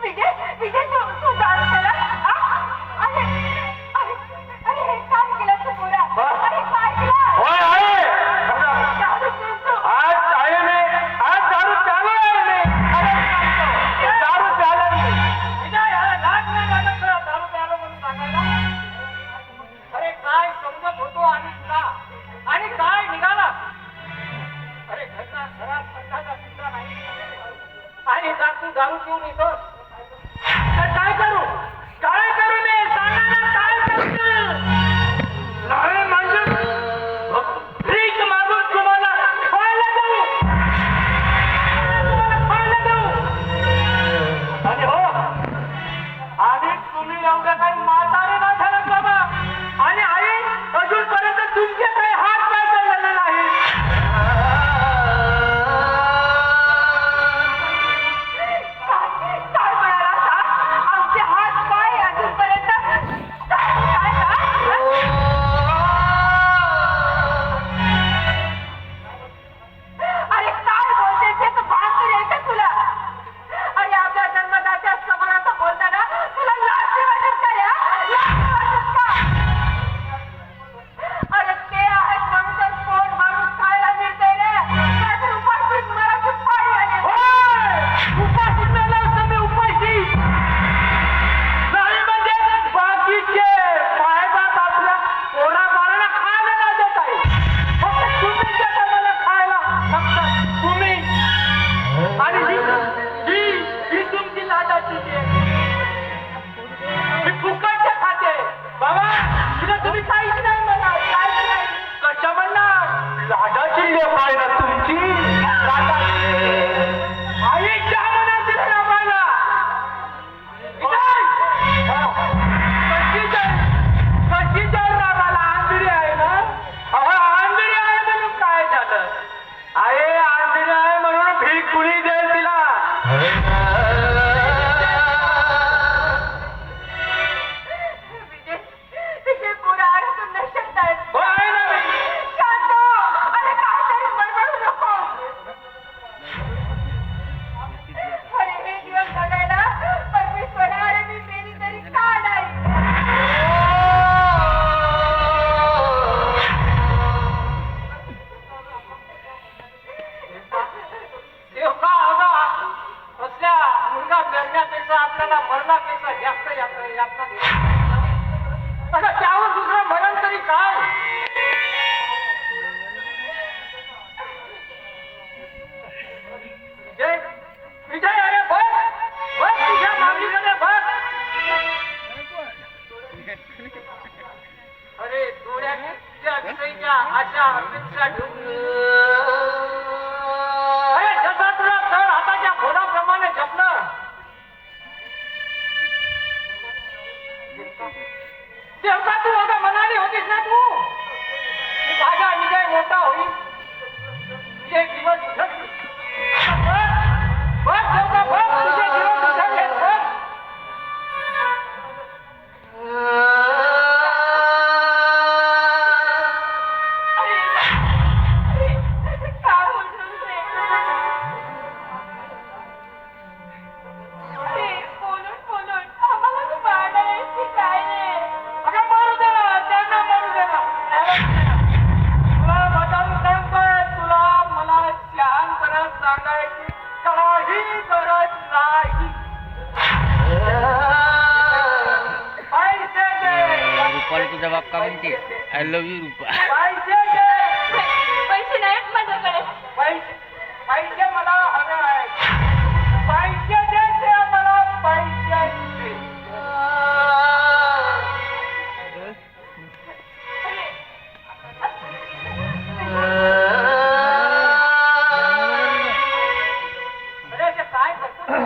विजय विजय तू दारू केला अरे अरे अरे हे काय केलं तू पुरा अरे काय केलं होय आहे दारू पितो आज आहे नाही आज दारू प्यालो आहे नाही अरे दारू प्याला नाही विजय याला लाज नाही वाटत का दारू प्यालो म्हणून सांगायला? अरे काय समजत होतो आणि तुला आणि काय निघाला? अरे घरचा घरात पंखाचा सुद्धा नाही आणि तू दारू पिऊन येतोस तर काय करू मी सांगा ना काय करू नाही म्हणजे भीक मागून तुम्हाला खायला देऊ आणि हो आणि तुम्ही एवढं काही म्हातारे नाही झालं बाबा आणि आई अजूनपर्यंत तुमचे काही हात पाय चाललेले नाही काय म्हणाला आमचे हात पाय अजूनपर्यंत काय अरे काय बोलते ते तर भान तरी आहे का तुला अरे आपल्या जन्मदात्या समोराचा बोलताना तुला लाज नाही वाटत का रे लाज नाही वाटत का अरे ते आहे म्हणून तर पोट मारून खायला मिळते रे काय तर उपाशीच मराठी पाळी आली उपाशी मेला तुम्ही उपाशी नाही म्हणजे बाकीचे मायबाप आपल्या पोराबाळाला खायला नाही देत आहे फक्त तुम्ही देता मला खायला फक्त तुम्ही आणि ही तुमची लाजाची मी फुकटचे खाते बाबा तिला तुम्ही काहीच नाही म्हणा काहीच नाही कशा म्हणणार लाजाची लेख आहे ना तुमची आई क्या म्हणायची ना आम्हाला कशी जाईल आम्हाला आंधळी आहे ना अहो आंधळी आहे म्हणून काय झालं आहे आंधळी आहे म्हणून भीक कुणी देईल तिला विजय विजय पुरा अडकून नशेत आहे हो आहे ना मी शांत हो. अरे काहीतरी बडबडू नको अरे हे दिवस बघायला परमेश्वरा अरे मी मेली तरी का नाही देव का होगा असल्या मुलगा मरण्यापेक्षा आपल्याला मरणापेक्षा जास्त यातना देतो आता त्यावर दुसरं मरण तरी काय विजय विजय अरे बघ तुझ्या मागणीकडे बघ अरे डोळ्याने तुझ्या विषयीच्या आशा अपेक्षा ठेवून अरे जसा तुला तळ हाताच्या घोडाप्रमाणे जपलं तेव्हा तू आता म्हणाली होतीस ना तू की माझा विजय मोठा होईल तुझे दिवस उठत बघ तेव्हा बघ तुझे दिवस उठत बघ काय बोलतोस रे? ते बोलून आम्हाला तू पाहणार आहेस की काय रे अगं मारू दे ना त्यांना मारू दे ना तुला बजावून सांगतोय तुला मला छान परत सांगायची काही गरज नाही पैसे दे रुपाला तुझा बाप का म्हणते आय लव्ह यू रुपा पैसे दे पैसे नाहीत माझ्याकडे पैसे मला हवे आहेत पैसे दे ते मला पैसे दे अरे ते काय करतो